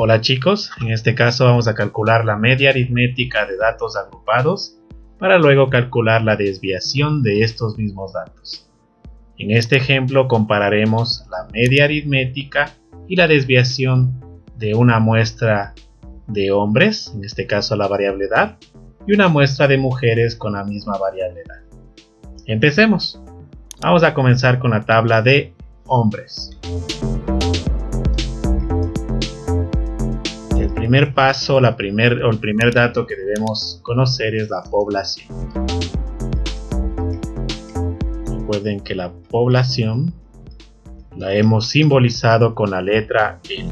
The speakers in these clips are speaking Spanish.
Hola chicos, en este caso vamos a calcular la media aritmética de datos agrupados para luego calcular la desviación de estos mismos datos. En este ejemplo compararemos la media aritmética y la desviación de una muestra de hombres, en este caso la variable edad, y una muestra de mujeres con la misma variable edad. Empecemos. Vamos a comenzar con la tabla de hombres. El primer paso, el primer dato que debemos conocer es la población. Recuerden que la población la hemos simbolizado con la letra N.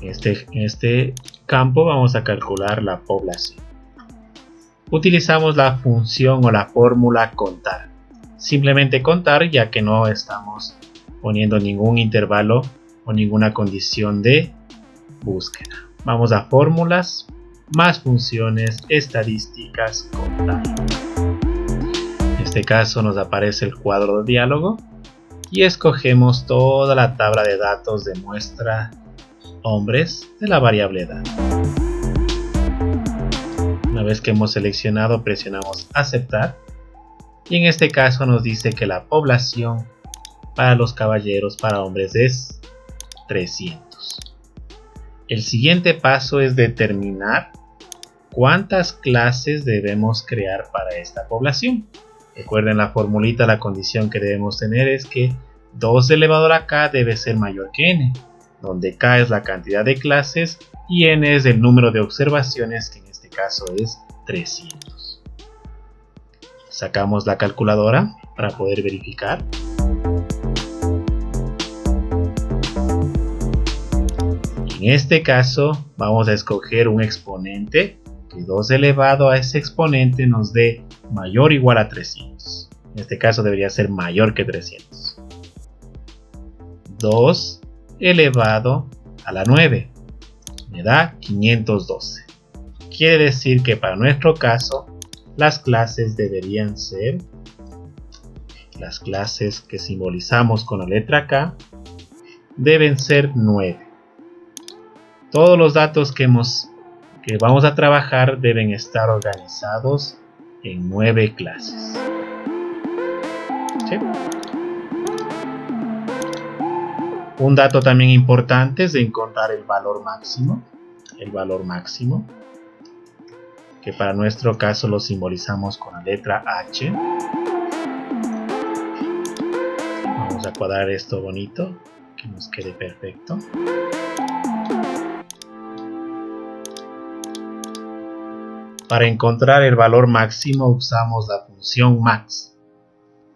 En este campo vamos a calcular la población. Utilizamos la función o la fórmula contar. Simplemente contar, ya que no estamos poniendo ningún intervalo o ninguna condición de búsqueda. Vamos a fórmulas más funciones estadísticas contar. En este caso nos aparece el cuadro de diálogo y escogemos toda la tabla de datos de muestra hombres de la variable edad. Una vez que hemos seleccionado, presionamos aceptar y en este caso nos dice que la población para los caballeros, para hombres, es 300. El siguiente paso es determinar cuántas clases debemos crear para esta población. Recuerden la formulita, la condición que debemos tener es que 2 elevado a k debe ser mayor que n, donde k es la cantidad de clases y n es el número de observaciones, que en este caso es 300. Sacamos la calculadora para poder verificar. En este caso vamos a escoger un exponente que 2 elevado a ese exponente nos dé mayor o igual a 300. En este caso debería ser mayor que 300. 2 elevado a la 9 me da 512. Quiere decir que para nuestro caso las clases deberían ser las clases que simbolizamos con la letra K, deben ser 9. Todos los datos que vamos a trabajar deben estar organizados en 9 clases. ¿Sí? Un dato también importante es de encontrar el valor máximo. El valor máximo, que para nuestro caso lo simbolizamos con la letra H. Vamos a cuadrar esto bonito, que nos quede perfecto. Para encontrar el valor máximo usamos la función max.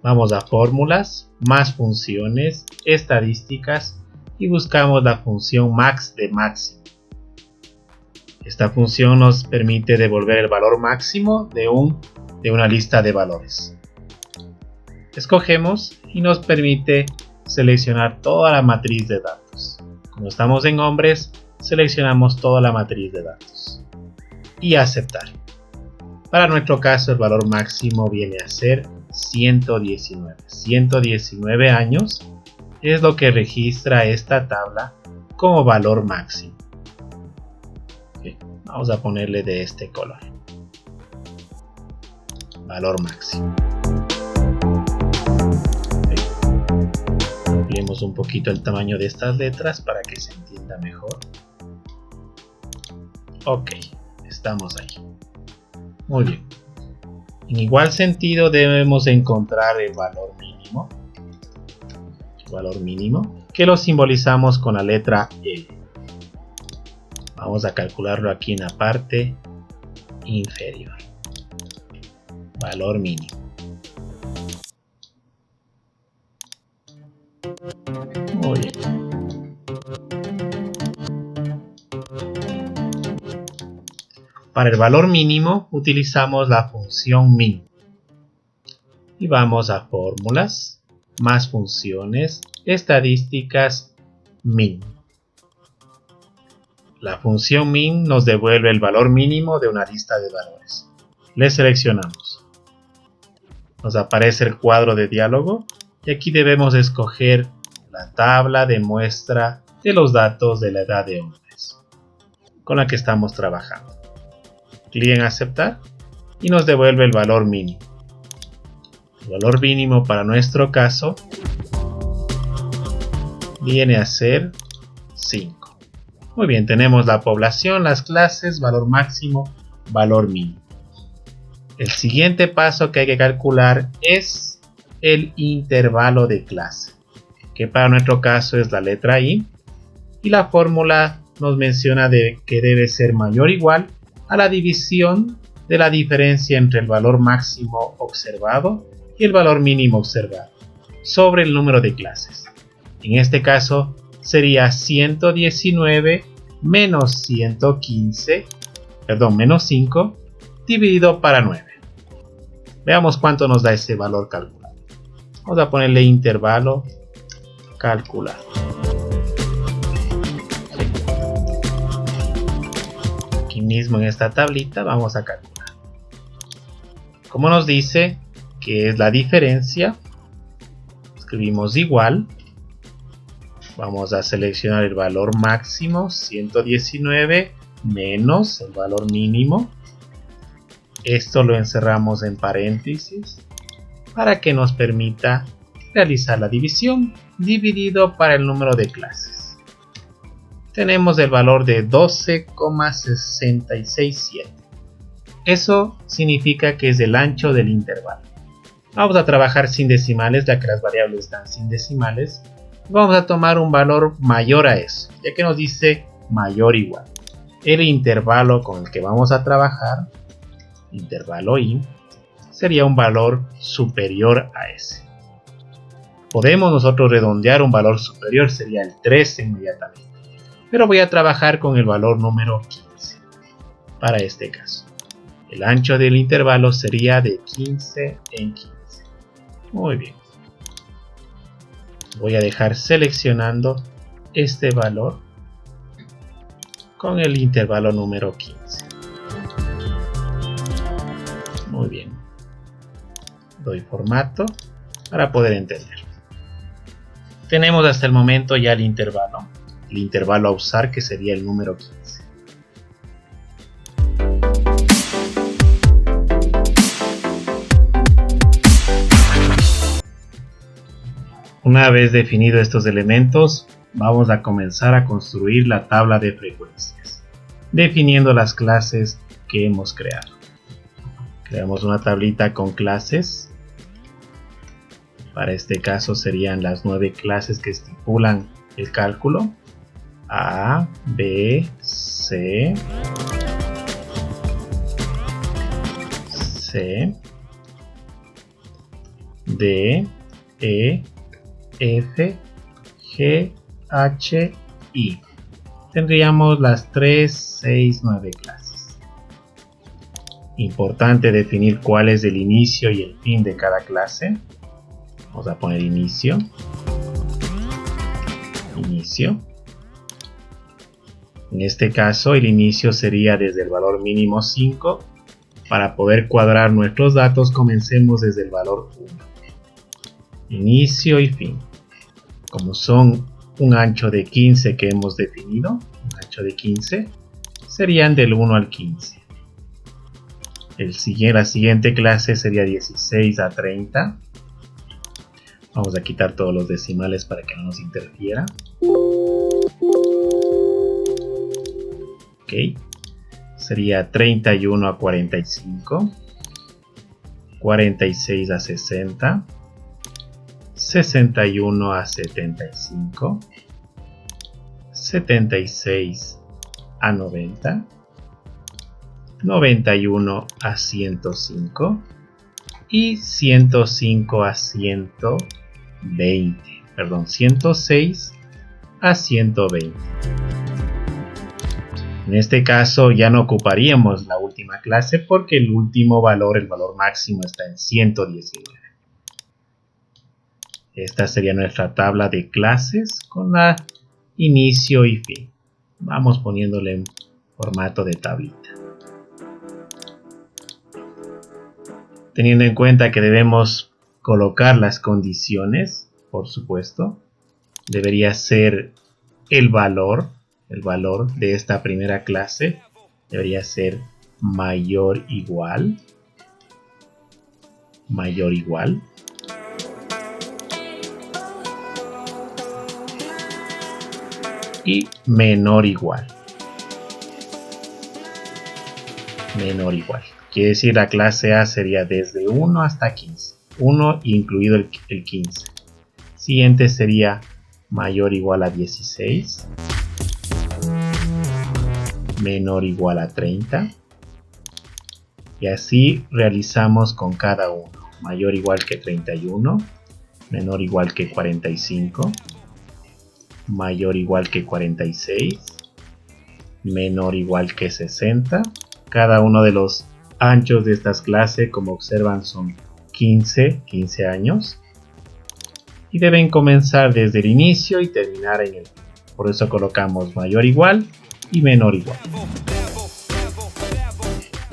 Vamos a fórmulas, más funciones, estadísticas y buscamos la función max de máximo. Esta función nos permite devolver el valor máximo de una lista de valores. Escogemos y nos permite seleccionar toda la matriz de datos. Como estamos en hombres, seleccionamos toda la matriz de datos. Y aceptar. Para nuestro caso el valor máximo viene a ser 119. 119 años es lo que registra esta tabla como valor máximo. Okay. Vamos a ponerle de este color. Valor máximo. Okay. Ampliemos un poquito el tamaño de estas letras para que se entienda mejor. Ok, estamos ahí. Muy bien. En igual sentido debemos encontrar el valor mínimo. El valor mínimo que lo simbolizamos con la letra L. Vamos a calcularlo aquí en la parte inferior. Valor mínimo. Muy bien. Para el valor mínimo utilizamos la función min. Y vamos a fórmulas, más funciones, estadísticas, min. La función min nos devuelve el valor mínimo de una lista de valores. Le seleccionamos. Nos aparece el cuadro de diálogo Y aquí debemos escoger la tabla de muestra de los datos de la edad de hombres con la que estamos trabajando. Clic en aceptar y nos devuelve el valor mínimo. El valor mínimo para nuestro caso viene a ser 5. Muy bien, tenemos la población, las clases, valor máximo, valor mínimo. El siguiente paso que hay que calcular es el intervalo de clase, que para nuestro caso es la letra I, y la fórmula nos menciona que debe ser mayor o igual a la división de la diferencia entre el valor máximo observado y el valor mínimo observado sobre el número de clases. En este caso sería 119 menos 5 dividido para 9. Veamos cuánto nos da ese valor calculado. Vamos a ponerle intervalo calcular. Aquí mismo en esta tablita vamos a calcular. Como nos dice que es la diferencia, escribimos igual. Vamos a seleccionar el valor máximo, 119, menos el valor mínimo. Esto lo encerramos en paréntesis para que nos permita realizar la división dividido para el número de clases. Tenemos el valor de 12,667. Eso significa que es el ancho del intervalo. Vamos a trabajar sin decimales, ya que las variables están sin decimales. Vamos a tomar un valor mayor a eso, ya que nos dice mayor o igual. El intervalo con el que vamos a trabajar, intervalo I, sería un valor superior a ese. Podemos nosotros redondear un valor superior, sería el 13 inmediatamente. Pero voy a trabajar con el valor número 15 para este caso. El ancho del intervalo sería de 15 en 15. Muy bien. Voy a dejar seleccionando este valor con el intervalo número 15. Muy bien. Doy formato para poder entenderlo. Tenemos hasta el momento ya el intervalo a usar, que sería el número 15. Una vez definido estos elementos, vamos a comenzar a construir la tabla de frecuencias, definiendo las clases que hemos creado. Creamos una tablita con clases. Para este caso serían las 9 clases que estipulan el cálculo. A, B, C, D, E, F, G, H, I. Tendríamos las 3, 6, 9 clases. Importante definir cuál es el inicio y el fin de cada clase. Vamos a poner inicio. En este caso el inicio sería desde el valor mínimo 5. Para poder cuadrar nuestros datos, comencemos desde el valor 1. Inicio y fin. Como son un ancho de 15 que hemos definido, un ancho de 15, serían del 1 al 15. La siguiente clase sería 16 a 30. Vamos a quitar todos los decimales para que no nos interfiera. Ok. Sería 31 a 45. 46 a 60. 61 a 75. 76 a 90. 91 a 105. Y 105 a 120. Perdón, 106 a 120. En este caso ya no ocuparíamos la última clase porque el último valor, el valor máximo, está en 119. Esta sería nuestra tabla de clases con la inicio y fin. Vamos poniéndole en formato de tablita. Teniendo en cuenta que debemos colocar las condiciones, por supuesto. Debería ser el valor de esta primera clase. Debería ser mayor igual. Y menor igual. Quiere decir la clase A sería desde 1 hasta 15. 1 incluido el 15. Siguiente sería mayor o igual a 16. Menor o igual a 30. Y así realizamos con cada uno. Mayor o igual que 31. Menor o igual que 45. Mayor o igual que 46. Menor o igual que 60. Cada uno de los anchos de estas clases, como observan, son 15 años. Y deben comenzar desde el inicio y terminar en el fin. Por eso colocamos mayor igual y menor igual.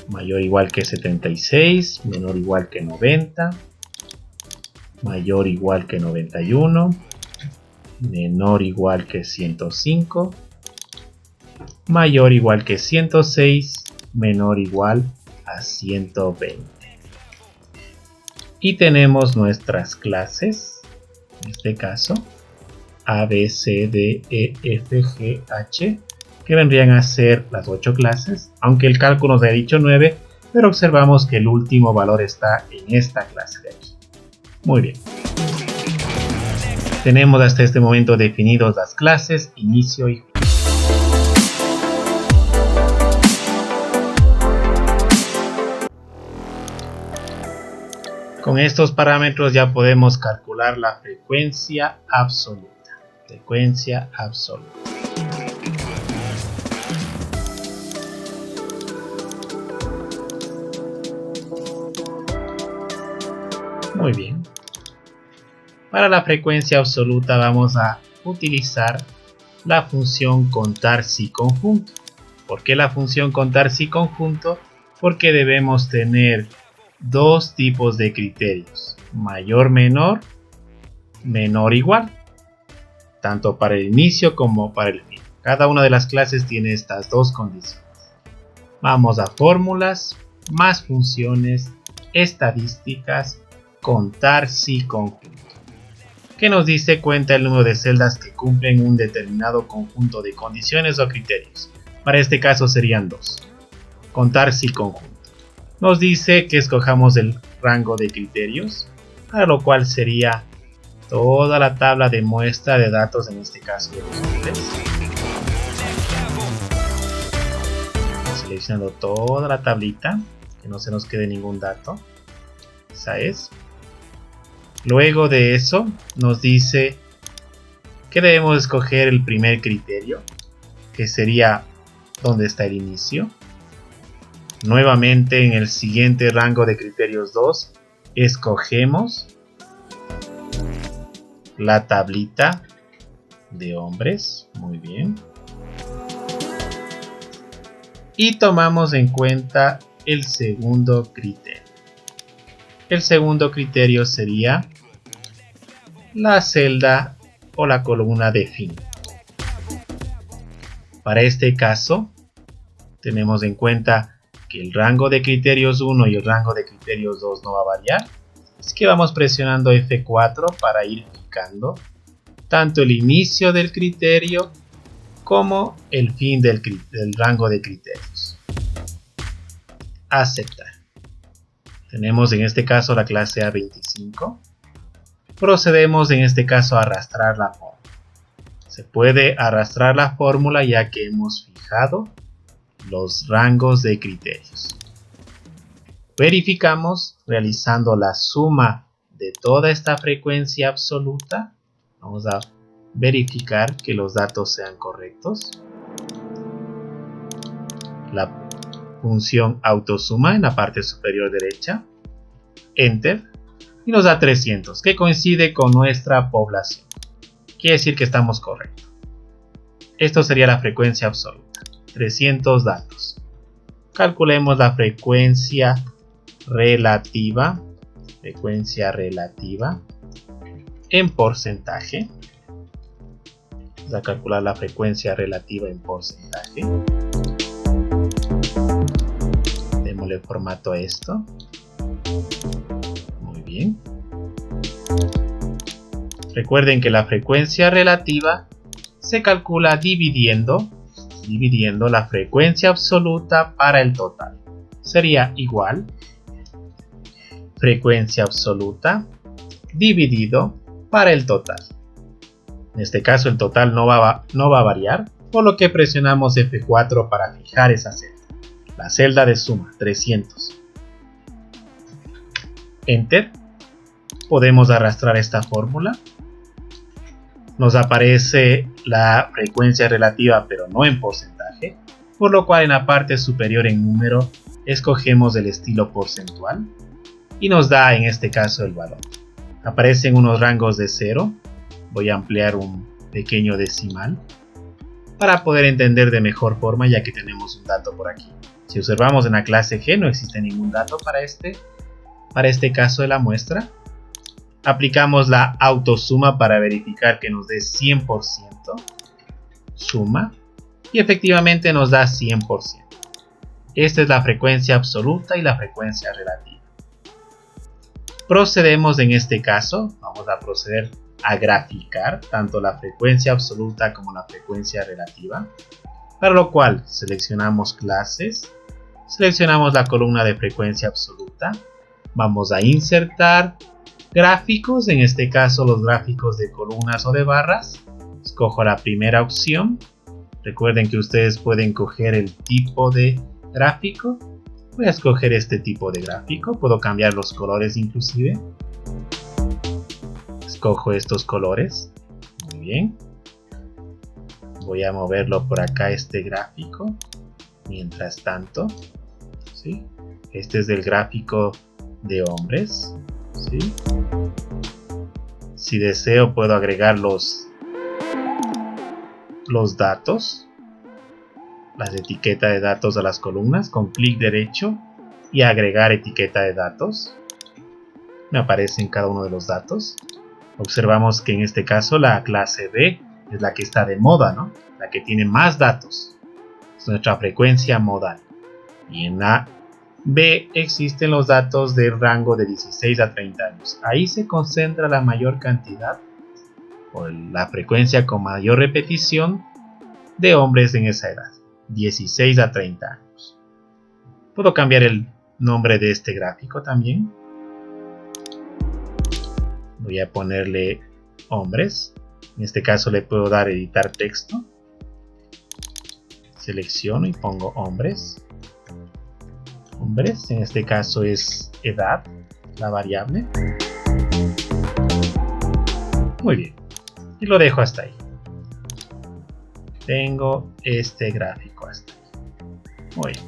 Mayor igual que 76, menor igual que 90, mayor igual que 91, menor igual que 105, mayor igual que 106, menor igual a 120. Y tenemos nuestras clases, en este caso A, B, C, D, E, F, G, H, que vendrían a ser las 8 clases, aunque el cálculo nos ha dicho 9, pero observamos que el último valor está en esta clase de aquí. Muy bien. Tenemos hasta este momento definidos las clases, inicio y fin. Con estos parámetros ya podemos calcular la frecuencia absoluta. Muy bien. Para la frecuencia absoluta vamos a utilizar la función contar si conjunto. ¿Por qué la función contar si conjunto? Porque debemos tener dos tipos de criterios: mayor menor, menor igual, tanto para el inicio como para el fin. Cada una de las clases tiene estas dos condiciones. Vamos a fórmulas, más funciones, estadísticas, contar si conjunto. ¿Qué nos dice? Cuenta el número de celdas que cumplen un determinado conjunto de condiciones o criterios. Para este caso serían 2. Contar si conjunto. Nos dice que escojamos el rango de criterios, para lo cual sería toda la tabla de muestra de datos, en este caso de los hombres. Seleccionando toda la tablita, que no se nos quede ningún dato. Esa es. Luego de eso nos dice que debemos escoger el primer criterio, que sería donde está el inicio. Nuevamente en el siguiente rango de criterios 2 escogemos la tablita de hombres. Muy bien. Y tomamos en cuenta el segundo criterio. El segundo criterio sería la celda o la columna de fin. Para este caso tenemos en cuenta que el rango de criterios 1 y el rango de criterios 2 no va a variar. Así que vamos presionando F4 para ir fijando tanto el inicio del criterio como el fin del rango de criterios. Aceptar. Tenemos en este caso la clase A25. Procedemos en este caso a arrastrar la fórmula. Se puede arrastrar la fórmula ya que hemos fijado los rangos de criterios. Verificamos realizando la suma de toda esta frecuencia absoluta. Vamos a verificar que los datos sean correctos. La función autosuma en la parte superior derecha. Enter. Y nos da 300, que coincide con nuestra población. Quiere decir que estamos correctos. Esto sería la frecuencia absoluta. 300 datos. Calculemos la frecuencia relativa frecuencia relativa en porcentaje. Vamos a calcular la frecuencia relativa en porcentaje. Démosle formato a esto. Muy bien. Recuerden que la frecuencia relativa se calcula dividiendo la frecuencia absoluta para el total. Sería igual frecuencia absoluta dividido para el total. En este caso el total no va a variar, por lo que presionamos F4 para fijar esa celda. La celda de suma, 300. Enter. Podemos arrastrar esta fórmula. Nos aparece la frecuencia relativa, pero no en porcentaje, por lo cual en la parte superior en número escogemos el estilo porcentual y nos da en este caso el valor. Aparecen unos rangos de 0. Voy a ampliar un pequeño decimal para poder entender de mejor forma, ya que tenemos un dato por aquí. Si observamos en la clase G no existe ningún dato para este caso de la muestra. Aplicamos la autosuma para verificar que nos dé 100%. Suma. Y efectivamente nos da 100%. Esta es la frecuencia absoluta y la frecuencia relativa. Procedemos en este caso. Vamos a proceder a graficar tanto la frecuencia absoluta como la frecuencia relativa. Para lo cual seleccionamos clases. Seleccionamos la columna de frecuencia absoluta. Vamos a insertar gráficos, en este caso los gráficos de columnas o de barras. Escojo la primera opción. Recuerden que ustedes pueden coger el tipo de gráfico. Voy a escoger este tipo de gráfico. Puedo cambiar los colores inclusive. Escojo estos colores. Muy bien. Voy a moverlo por acá este gráfico. Mientras tanto, ¿sí? Este es el gráfico de hombres. ¿Sí? Si deseo puedo agregar los datos, las etiquetas de datos a las columnas con clic derecho y agregar etiqueta de datos. Me aparecen cada uno de los datos. Observamos que en este caso la clase B es la que está de moda, ¿no? La que tiene más datos. Es nuestra frecuencia modal. Y en la B existen los datos del rango de 16 a 30 años. Ahí se concentra la mayor cantidad, o la frecuencia con mayor repetición de hombres en esa edad, 16 a 30 años. Puedo cambiar el nombre de este gráfico también. Voy a ponerle hombres. En este caso le puedo dar editar texto. Selecciono y pongo hombres. Hombres, en este caso es edad, la variable. Muy bien. Y lo dejo hasta ahí. Tengo este gráfico hasta ahí. Muy bien.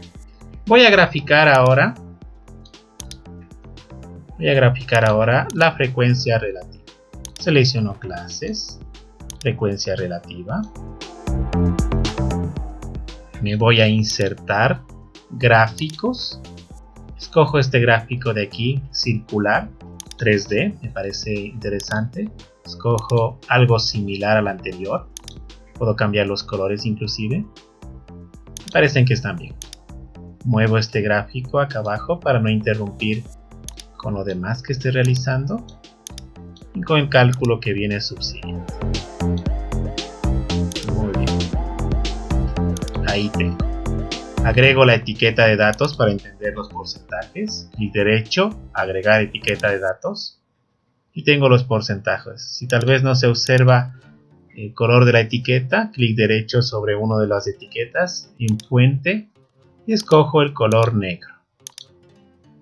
Voy a graficar ahora la frecuencia relativa. Selecciono clases, frecuencia relativa. Me voy a insertar gráficos. Escojo este gráfico de aquí, circular, 3D, me parece interesante. Escojo algo similar al anterior. Puedo cambiar los colores inclusive. Me parecen que están bien. Muevo este gráfico acá abajo para no interrumpir con lo demás que esté realizando y con el cálculo que viene subsiguiente. Muy bien. Ahí tengo. Agrego la etiqueta de datos para entender los porcentajes. Clic derecho, agregar etiqueta de datos. Y tengo los porcentajes. Si tal vez no se observa el color de la etiqueta, clic derecho sobre una de las etiquetas en fuente y escojo el color negro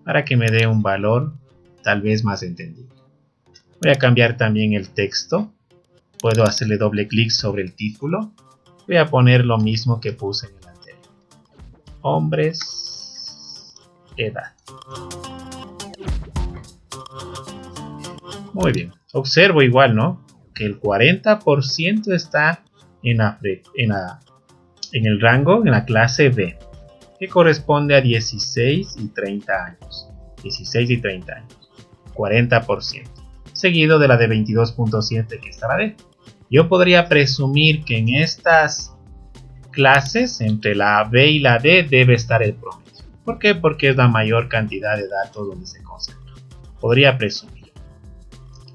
para que me dé un valor tal vez más entendible. Voy a cambiar también el texto. Puedo hacerle doble clic sobre el título. Voy a poner lo mismo que puse en el anterior. Hombres, edad. Muy bien. Observo igual, ¿no? Que el 40% está en el rango, en la clase B, que corresponde a 16 y 30 años. 16 y 30 años. 40%, seguido de la de 22.7 que está la D. Yo podría presumir que en estas clases, entre la B y la D, debe estar el promedio. ¿Por qué? Porque es la mayor cantidad de datos donde se concentra. Podría presumir.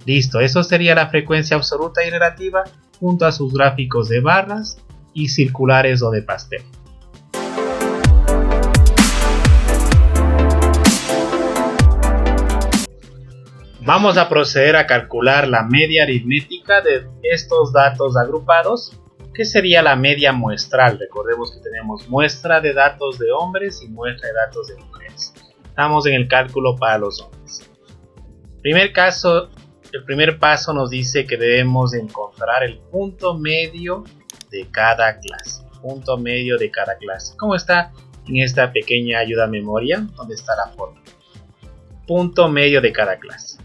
Listo, eso sería la frecuencia absoluta y relativa junto a sus gráficos de barras y circulares o de pastel. Vamos a proceder a calcular la media aritmética de estos datos agrupados, que sería la media muestral. Recordemos que tenemos muestra de datos de hombres y muestra de datos de mujeres. Estamos en el cálculo para los hombres. El primer paso nos dice que debemos encontrar el punto medio de cada clase. Punto medio de cada clase. ¿Cómo está en esta pequeña ayuda a memoria? Donde está la fórmula. Punto medio de cada clase.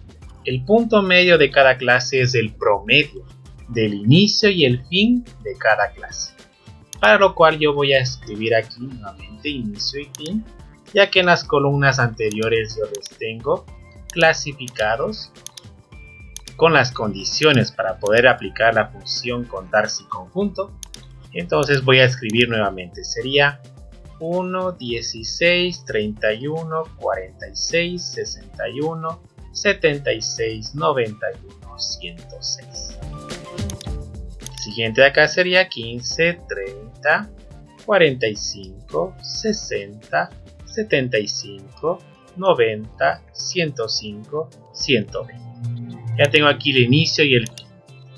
El punto medio de cada clase es el promedio del inicio y el fin de cada clase. Para lo cual yo voy a escribir aquí nuevamente inicio y fin, ya que en las columnas anteriores yo les tengo clasificados con las condiciones para poder aplicar la función contar si conjunto. Entonces voy a escribir nuevamente, sería 1, 16, 31, 46, 61, 76, 91, 106. El siguiente de acá sería 15, 30, 45, 60, 75, 90, 105, 120. Ya tengo aquí el inicio y el fin.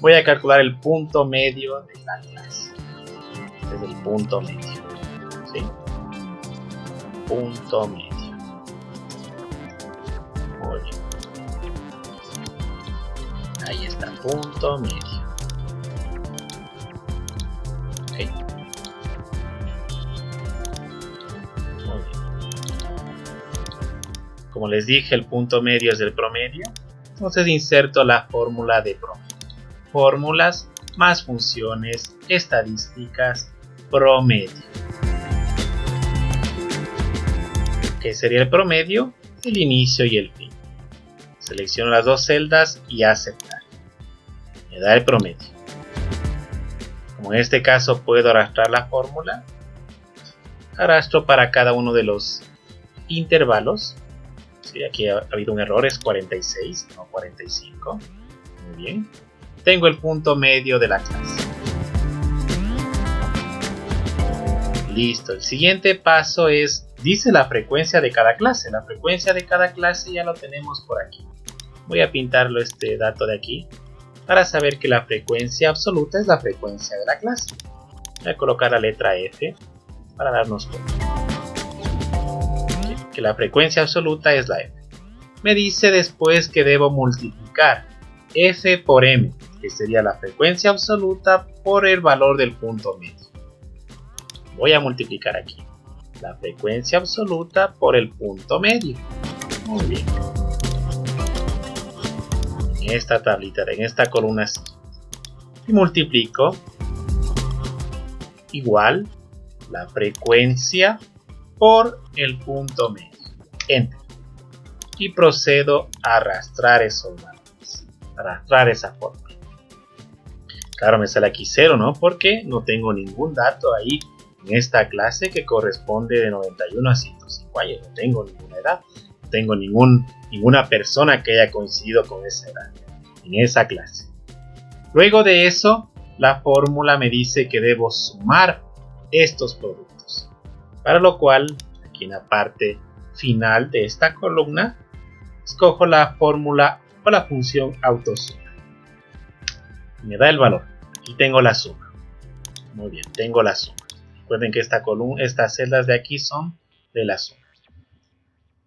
Voy a calcular el punto medio de la clase. Este es el punto medio. ¿Sí? Punto medio. Muy bien. Ahí está, punto medio. Okay. Muy bien. Como les dije, el punto medio es el promedio. Entonces inserto la fórmula de promedio. Fórmulas más funciones estadísticas promedio. ¿Qué sería el promedio? El inicio y el fin. Selecciono las dos celdas y aceptar. Me da el promedio. Como en este caso puedo arrastrar la fórmula, arrastro para cada uno de los intervalos. Sí, aquí ha habido un error, es 46, no 45. Muy bien. Tengo el punto medio de la clase. Listo. El siguiente paso es, dice la frecuencia de cada clase. La frecuencia de cada clase ya lo tenemos por aquí. Voy a pintarlo este dato de aquí para saber que la frecuencia absoluta es la frecuencia de la clase. Voy a colocar la letra F para darnos cuenta. Que la frecuencia absoluta es la F. Me dice después que debo multiplicar F por M, que sería la frecuencia absoluta por el valor del punto medio. Voy a multiplicar aquí la frecuencia absoluta por el punto medio. Muy bien. En esta tablita, en esta columna siguiente. Y multiplico igual la frecuencia por el punto medio. Enter. Y procedo a arrastrar esos valores. Arrastrar esa fórmula. Claro, me sale aquí 0, ¿no? Porque no tengo ningún dato ahí en esta clase que corresponde de 91 a 105 años. No tengo ninguna edad. No tengo ninguna persona que haya coincidido con esa edad en esa clase. Luego de eso, la fórmula me dice que debo sumar estos productos. Para lo cual, aquí en la parte final de esta columna, escojo la fórmula o la función autosuma. Me da el valor. Aquí tengo la suma. Muy bien, tengo la suma. Recuerden que estas celdas de aquí son de la suma.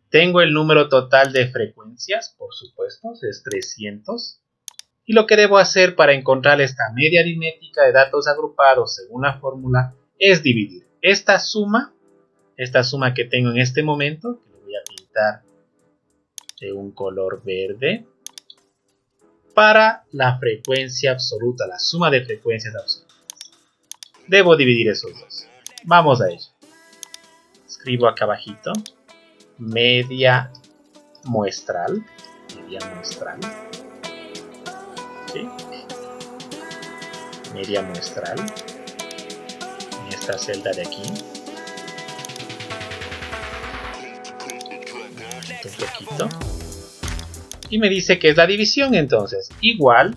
Tengo el número total de frecuencias, por supuesto, es 300. Y lo que debo hacer para encontrar esta media aritmética de datos agrupados según la fórmula es dividir esta suma que tengo en este momento, que lo voy a pintar de un color verde, para la frecuencia absoluta, la suma de frecuencias absolutas. Debo dividir esos dos. Vamos a ello. Escribo acá abajito, media muestral, media muestral. ¿Sí? Media muestral. En esta celda de aquí. Un poquito. Y me dice que es la división, entonces. Igual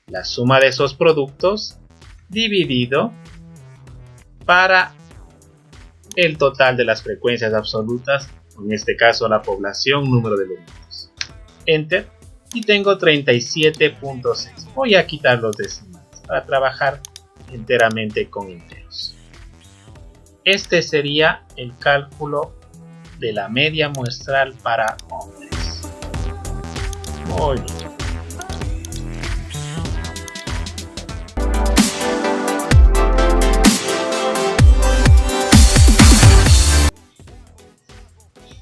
la suma de esos productos dividido para el total de las frecuencias absolutas, en este caso la población, número de elementos. Enter, y tengo 37.6. Voy a quitar los decimales para trabajar enteramente con enteros. Este sería el cálculo de la media muestral para hombres. Muy bien.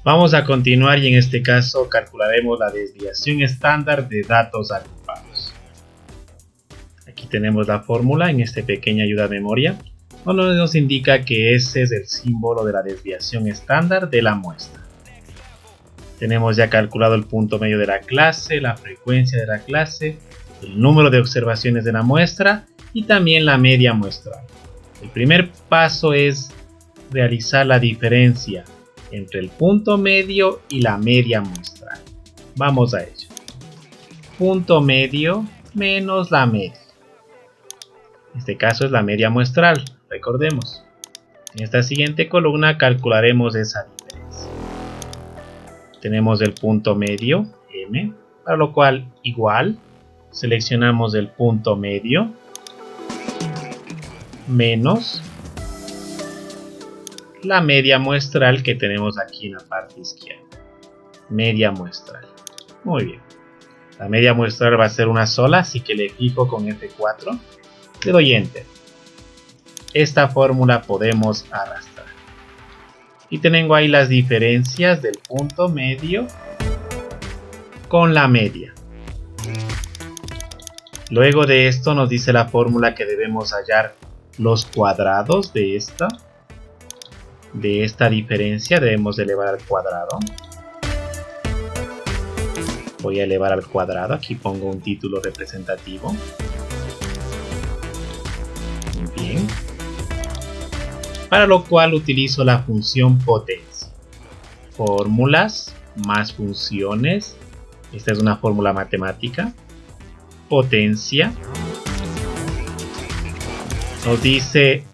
Vamos a continuar y en este caso calcularemos la desviación estándar de datos agrupados. Aquí tenemos la fórmula en esta pequeña ayuda de memoria, donde nos indica que ese es el símbolo de la desviación estándar de la muestra. Tenemos ya calculado el punto medio de la clase, la frecuencia de la clase, el número de observaciones de la muestra y también la media muestral. El primer paso es realizar la diferencia entre el punto medio y la media muestral. Vamos a ello. Punto medio menos la media. En este caso es la media muestral, recordemos. En esta siguiente columna calcularemos esa diferencia. Tenemos el punto medio, M, para lo cual igual seleccionamos el punto medio menos la media muestral que tenemos aquí en la parte izquierda. Media muestral. Muy bien. La media muestral va a ser una sola, así que le fijo con F4. Le doy Enter. Esta fórmula podemos arrastrar. Y tengo ahí las diferencias del punto medio con la media. Luego de esto nos dice la fórmula que debemos hallar los cuadrados de esta diferencia. Debemos elevar al cuadrado. Voy a elevar al cuadrado. Aquí pongo un título representativo. Bien. Para lo cual utilizo la función potencia. Fórmulas más funciones. Esta es una fórmula matemática. Potencia. Nos dice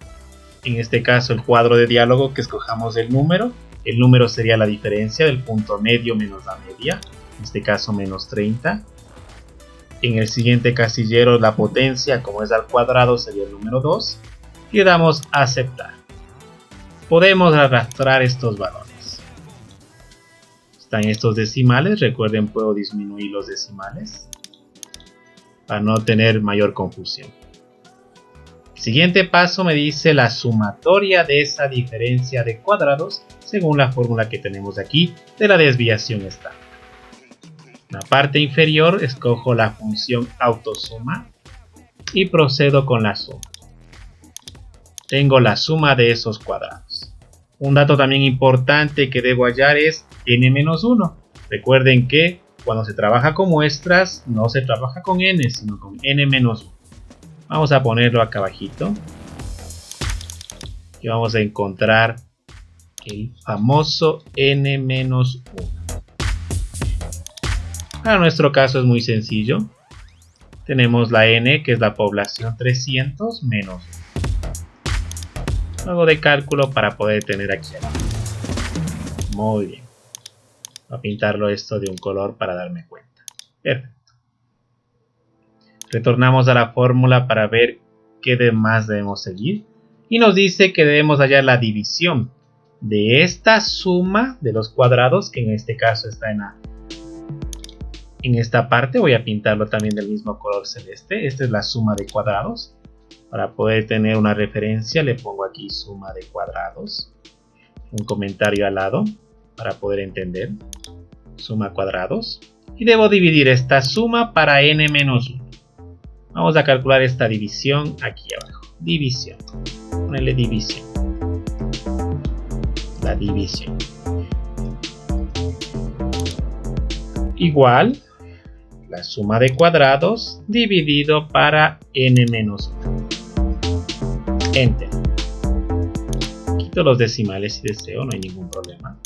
en este caso el cuadro de diálogo que escojamos el número. El número sería la diferencia del punto medio menos la media. En este caso menos 30. En el siguiente casillero la potencia, como es al cuadrado, sería el número 2. Y le damos a aceptar. Podemos arrastrar estos valores. Están estos decimales. Recuerden, puedo disminuir los decimales para no tener mayor confusión. El siguiente paso me dice la sumatoria de esa diferencia de cuadrados según la fórmula que tenemos aquí de la desviación estándar. En la parte inferior escojo la función autosuma y procedo con la suma. Tengo la suma de esos cuadrados. Un dato también importante que debo hallar es n-1. Recuerden que cuando se trabaja con muestras no se trabaja con n, sino con n-1. Vamos a ponerlo acá abajito. Y vamos a encontrar el famoso n-1. Para nuestro caso es muy sencillo. Tenemos la n, que es la población 300 menos 1. Luego de cálculo para poder tener aquí. Muy bien. Voy a pintarlo esto de un color para darme cuenta. Perfecto. Retornamos a la fórmula para ver qué demás debemos seguir. Y nos dice que debemos hallar la división de esta suma de los cuadrados, que en este caso está en esta parte. Voy a pintarlo también del mismo color celeste. Esta es la suma de cuadrados. Para poder tener una referencia le pongo aquí suma de cuadrados. Un comentario al lado para poder entender. Suma cuadrados. Y debo dividir esta suma para n-1. Vamos a calcular esta división aquí abajo. División. Ponle división. La división. igual la suma de cuadrados dividido para n-1. Enter. Quito los decimales si deseo, no hay ningún problema.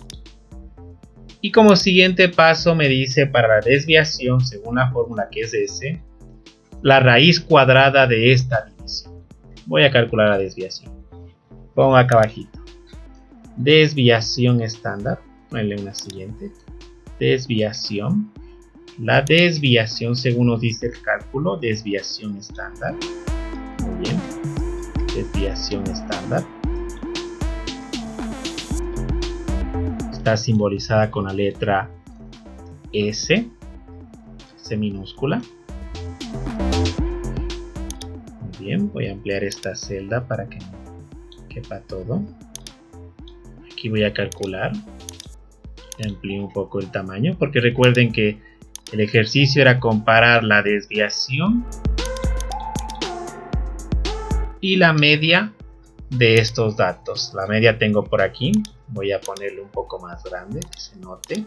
Y como siguiente paso me dice para la desviación, según la fórmula que es S, la raíz cuadrada de esta división. Voy a calcular la desviación. Pongo acá abajito. Desviación estándar. Ponle una siguiente. Desviación. La desviación según nos dice el cálculo. Desviación estándar. Muy bien. Desviación estándar. Está simbolizada con la letra S. S minúscula. Muy bien. Voy a ampliar esta celda para que quepa todo. Aquí voy a calcular. Amplío un poco el tamaño porque recuerden que el ejercicio era comparar la desviación y la media de estos datos. La media tengo por aquí. Voy a ponerle un poco más grande que se note.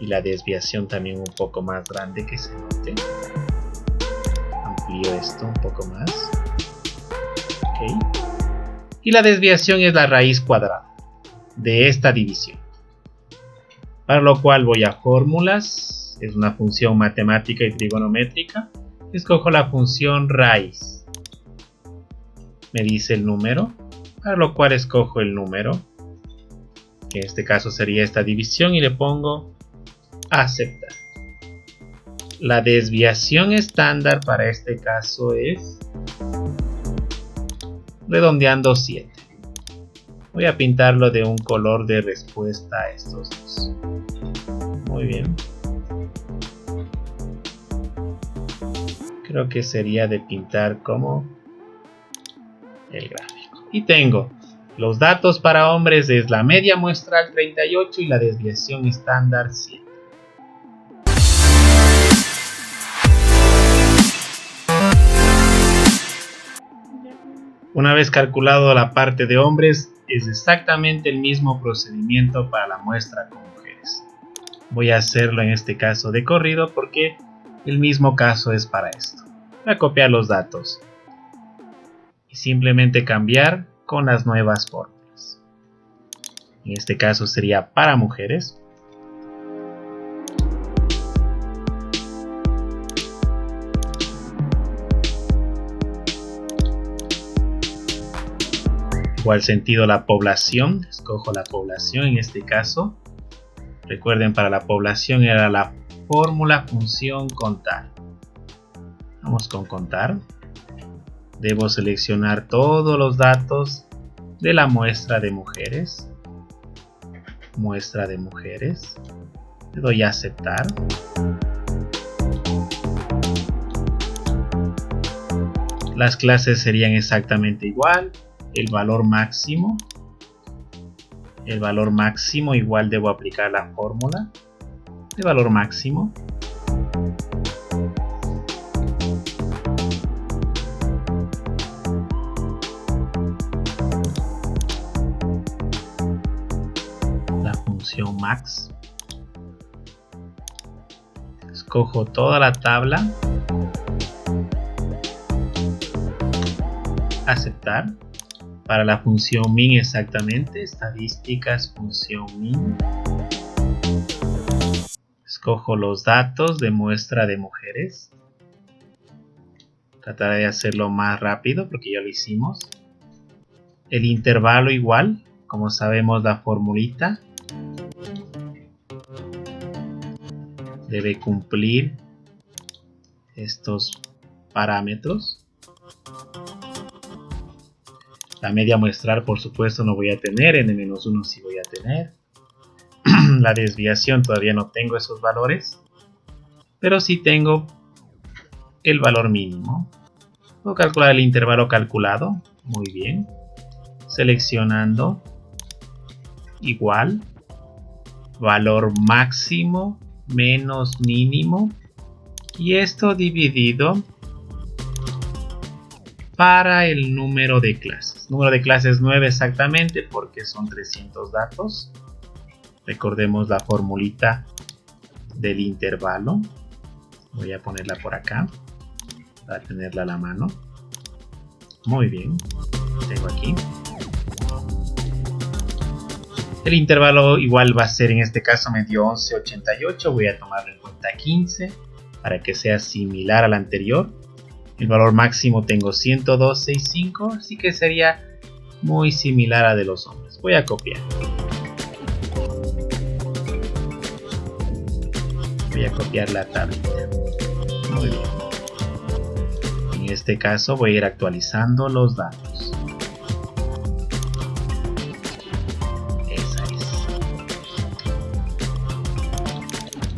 Y la desviación también un poco más grande que se note. Amplío esto un poco más. Ok. Y la desviación es la raíz cuadrada de esta división. Para lo cual voy a fórmulas. Es una función matemática y trigonométrica. Escojo la función raíz. Me dice el número. Para lo cual escojo el número. Que en este caso sería esta división. Y le pongo aceptar. La desviación estándar para este caso es, redondeando 7. Voy a pintarlo de un color de respuesta a estos dos. Muy bien. Creo que sería de pintar como el gráfico. Y tengo los datos para hombres es la media muestral 38 y la desviación estándar 7. Una vez calculado la parte de hombres, es exactamente el mismo procedimiento para la muestra con mujeres. Voy a hacerlo en este caso de corrido porque el mismo caso es para esto. Voy a copiar los datos y simplemente cambiar con las nuevas fórmulas. En este caso sería para mujeres. Igual sentido la población, escojo la población en este caso. Recuerden, para la población era la fórmula función contar. Vamos con contar. Debo seleccionar todos los datos de la muestra de mujeres. Muestra de mujeres. Le doy a aceptar. Las clases serían exactamente igual. El valor máximo igual debo aplicar la fórmula de valor máximo. La función max. Escojo toda la tabla. Aceptar. Para la función min exactamente, estadísticas, función min. Escojo los datos de muestra de mujeres. Trataré de hacerlo más rápido porque ya lo hicimos. El intervalo igual, como sabemos la formulita debe cumplir estos parámetros. La media muestral, por supuesto, no voy a tener. N-1 sí voy a tener. La desviación todavía no tengo esos valores. Pero sí tengo el valor mínimo. Puedo calcular el intervalo calculado. Muy bien. Seleccionando. Igual. Valor máximo menos mínimo. Y esto dividido para el número de clases. Número de clases 9 exactamente porque son 300 datos. Recordemos la formulita del intervalo. Voy a ponerla por acá para tenerla a la mano. Muy bien, tengo aquí. El intervalo igual va a ser, en este caso me dio 11,88. Voy a tomarlo en cuenta 15 para que sea similar al anterior. El valor máximo tengo 102,65, así que sería muy similar a de los hombres. Voy a copiar. Voy a copiar la tablita. Muy bien. En este caso voy a ir actualizando los datos. Esa es.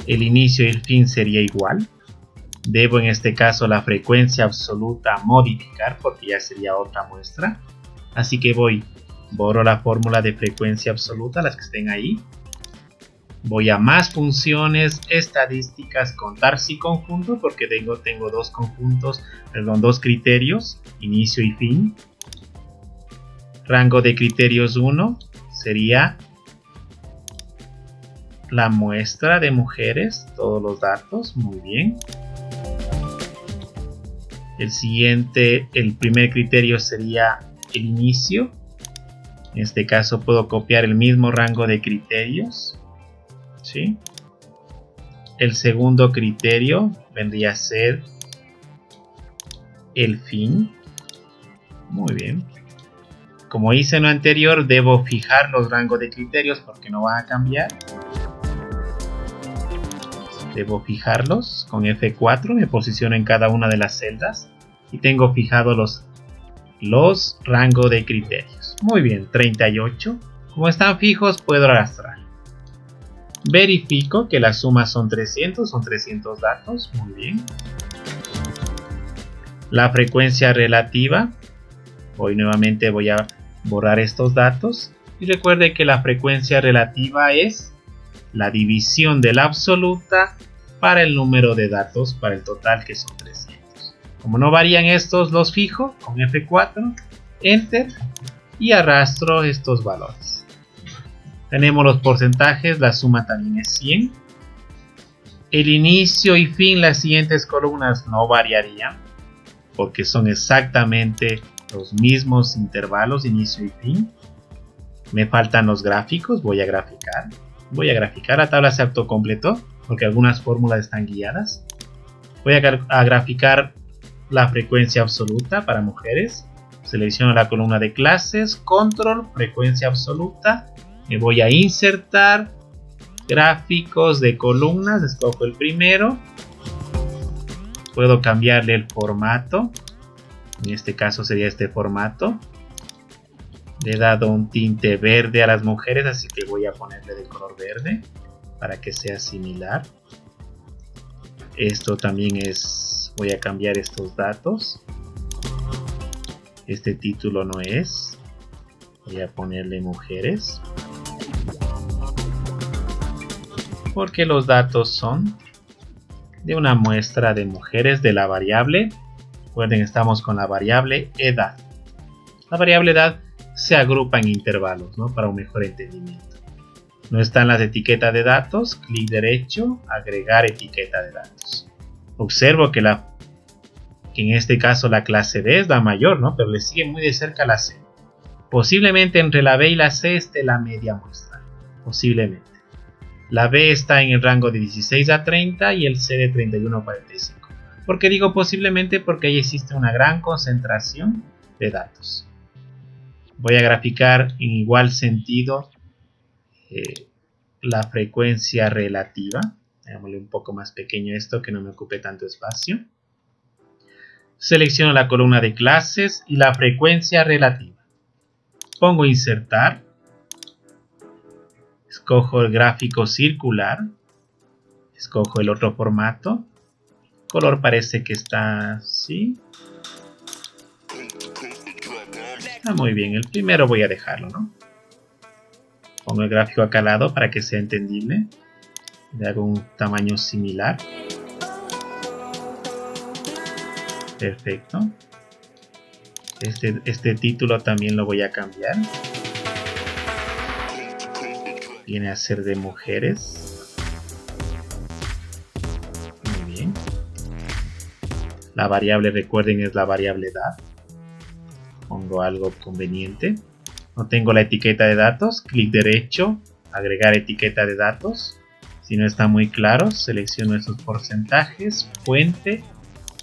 El inicio y el fin sería igual. Debo en este caso la frecuencia absoluta modificar porque ya sería otra muestra. Así que borro la fórmula de frecuencia absoluta, las que estén ahí. Voy a más funciones, estadísticas, contar si conjunto, porque tengo dos conjuntos, perdón, dos criterios, inicio y fin. Rango de criterios 1 sería la muestra de mujeres, todos los datos, muy bien. El primer criterio sería el inicio. En este caso puedo copiar el mismo rango de criterios. ¿Sí? El segundo criterio vendría a ser el fin. Muy bien. Como hice en lo anterior, debo fijar los rangos de criterios porque no van a cambiar. Debo fijarlos con F4, me posiciono en cada una de las celdas y tengo fijados los rangos de criterios. Muy bien, 38. Como están fijos, puedo arrastrar. Verifico que las sumas son 300 datos, muy bien. La frecuencia relativa, nuevamente voy a borrar estos datos y recuerde que la frecuencia relativa es la división de la absoluta para el número de datos, para el total que son 300. Como no varían estos, los fijo con F4, Enter y arrastro estos valores. Tenemos los porcentajes, la suma también es 100. El inicio y fin, las siguientes columnas no variarían porque son exactamente los mismos intervalos, inicio y fin. Me faltan los gráficos, voy a graficar. La tabla se autocompletó porque algunas fórmulas están guiadas. Voy a graficar la frecuencia absoluta para mujeres. Selecciono la columna de clases, control, frecuencia absoluta. Me voy a insertar gráficos de columnas, escojo el primero. Puedo cambiarle el formato. En este caso sería este formato. Le he dado un tinte verde a las mujeres, así que voy a ponerle de color verde para que sea similar. Esto también es... Voy a cambiar estos datos. Este título no es. Voy a ponerle mujeres. Porque los datos son de una muestra de mujeres de la variable. Recuerden, estamos con la variable edad. La variable edad se agrupa en intervalos, ¿no? Para un mejor entendimiento. No están las etiquetas de datos, clic derecho, agregar etiqueta de datos. Observo que en este caso la clase B es la mayor, ¿no? Pero le sigue muy de cerca la C. Posiblemente entre la B y la C esté la media muestra. Posiblemente. La B está en el rango de 16 a 30 y el C de 31 a 45. ¿Por qué digo posiblemente? Porque ahí existe una gran concentración de datos. Voy a graficar en igual sentido la frecuencia relativa. Hagámosle un poco más pequeño esto, que no me ocupe tanto espacio. Selecciono la columna de clases y la frecuencia relativa. Pongo insertar. Escojo el gráfico circular. Escojo el otro formato. Color parece que está así. Está muy bien. El primero voy a dejarlo, ¿no? Pongo el gráfico acá al lado para que sea entendible. Le hago un tamaño similar. Perfecto. Este título también lo voy a cambiar. Viene a ser de mujeres. La variable, recuerden, es la variable edad. Pongo algo conveniente. No tengo la etiqueta de datos. Clic derecho, agregar etiqueta de datos. Si no está muy claro, selecciono esos porcentajes, fuente,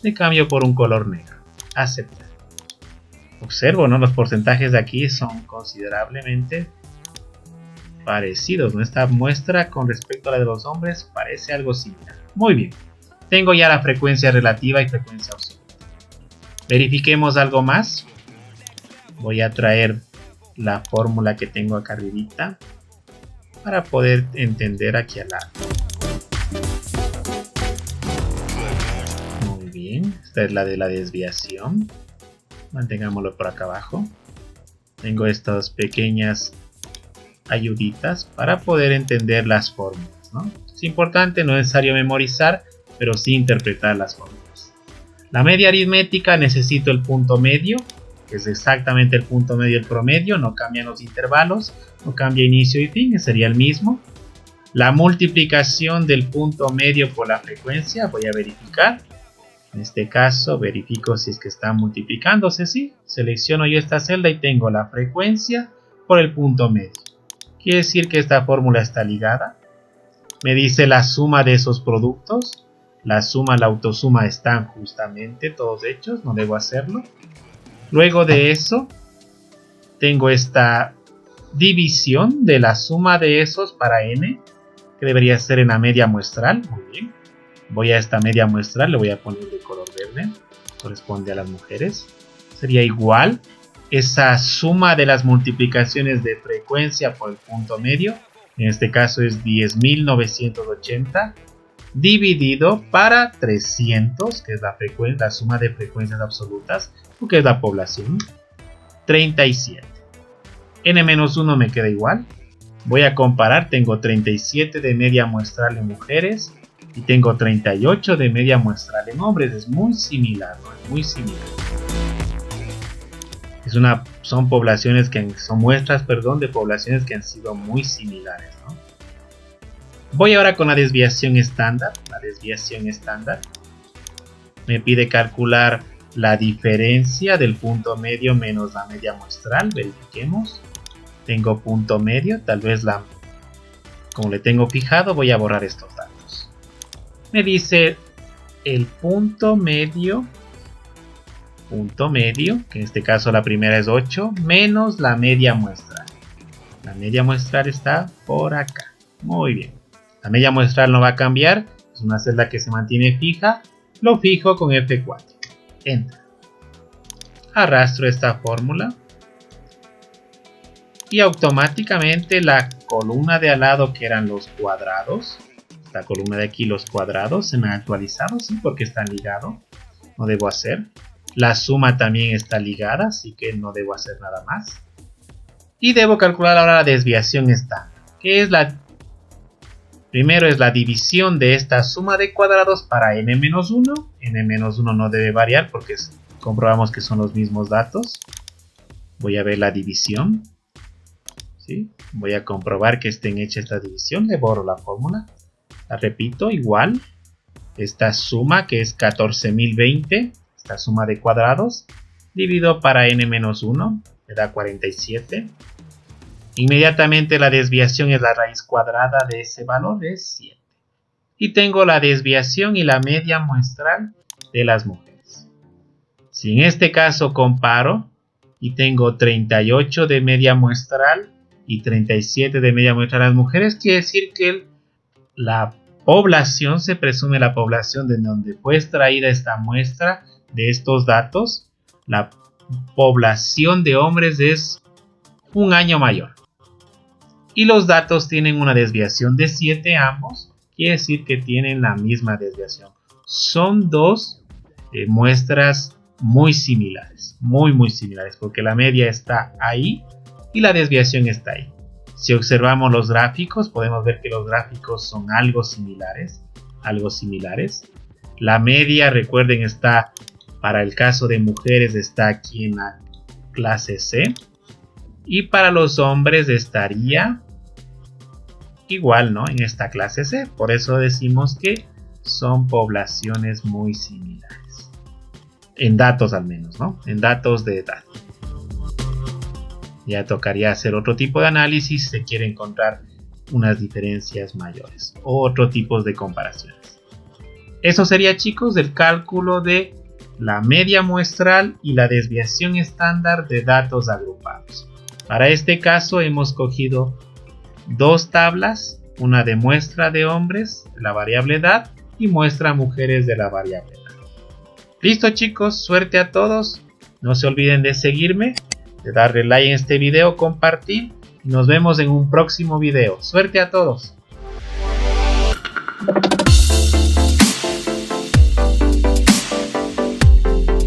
le cambio por un color negro. Aceptar. Observo, ¿no? Los porcentajes de aquí son considerablemente parecidos, ¿no? Esta muestra con respecto a la de los hombres parece algo similar. Muy bien. Tengo ya la frecuencia relativa y frecuencia absoluta. Verifiquemos algo más. Voy a traer la fórmula que tengo acá arribita para poder entender aquí al lado. Muy bien. Esta es la de la desviación. Mantengámoslo por acá abajo. Tengo estas pequeñas ayuditas para poder entender las fórmulas, ¿no? Es importante, no es necesario memorizar, pero sí interpretar las fórmulas. La media aritmética, necesito el punto medio, que es exactamente el punto medio del promedio, no cambian los intervalos, no cambia inicio y fin, sería el mismo. La multiplicación del punto medio por la frecuencia, voy a verificar. En este caso verifico si es que está multiplicándose, sí. Selecciono yo esta celda y tengo la frecuencia por el punto medio. Quiere decir que esta fórmula está ligada. Me dice la suma de esos productos. La suma, la autosuma están justamente todos hechos, no debo hacerlo. Luego de eso, tengo esta división de la suma de esos para n, que debería ser en la media muestral. Muy bien. Voy a esta media muestral, le voy a poner de color verde, corresponde a las mujeres. Sería igual esa suma de las multiplicaciones de frecuencia por el punto medio, en este caso es 10.980, dividido para 300, que es la suma de frecuencias absolutas, que es la población, 37. N-1 me queda igual. Voy a comparar, tengo 37 de media muestral en mujeres y tengo 38 de media muestral en hombres. Es muy similar, ¿no? Es muy similar. Son poblaciones son muestras, de poblaciones que han sido muy similares, ¿no? Voy ahora con la desviación estándar. La desviación estándar me pide calcular la diferencia del punto medio menos la media muestral. Verifiquemos. Tengo punto medio, tal vez como le tengo fijado, voy a borrar estos datos. Me dice el punto medio, que en este caso la primera es 8, menos la media muestral. La media muestral está por acá. Muy bien. La media muestral no va a cambiar, es una celda que se mantiene fija. Lo fijo con F4. Enter. Arrastro esta fórmula. Y automáticamente la columna de al lado, que eran los cuadrados, esta columna de aquí, los cuadrados, se me han actualizado, sí, porque están ligados. No debo hacer. La suma también está ligada, así que no debo hacer nada más. Y debo calcular ahora la desviación estándar, que es primero es la división de esta suma de cuadrados para n-1. n-1 no debe variar porque comprobamos que son los mismos datos. Voy a ver la división. ¿Sí? Voy a comprobar que estén hecha esta división. Le borro la fórmula. La repito, igual. Esta suma que es 14.020. Esta suma de cuadrados. Divido para n-1. Me da 47. Inmediatamente la desviación es la raíz cuadrada de ese valor, es 7. Y tengo la desviación y la media muestral de las mujeres. Si en este caso comparo y tengo 38 de media muestral y 37 de media muestral a las mujeres, quiere decir que la población, se presume la población de donde fue extraída esta muestra de estos datos, la población de hombres es un año mayor. Y los datos tienen una desviación de 7 ambos, quiere decir que tienen la misma desviación. Son dos muestras muy similares, muy similares, porque la media está ahí y la desviación está ahí. Si observamos los gráficos, podemos ver que los gráficos son algo similares. La media, recuerden, está, para el caso de mujeres, está aquí en la clase C. Y para los hombres estaría igual, ¿no? En esta clase C. Por eso decimos que son poblaciones muy similares. En datos al menos, ¿no? En datos de edad. Ya tocaría hacer otro tipo de análisis si se quiere encontrar unas diferencias mayores o otro tipo de comparaciones. Eso sería, chicos, el cálculo de la media muestral y la desviación estándar de datos agrupados. Para este caso hemos cogido dos tablas, una de muestra de hombres, la variable edad, y muestra mujeres de la variable edad. Listo, chicos, suerte a todos. No se olviden de seguirme, de darle like en este video, compartir, y nos vemos en un próximo video. Suerte a todos.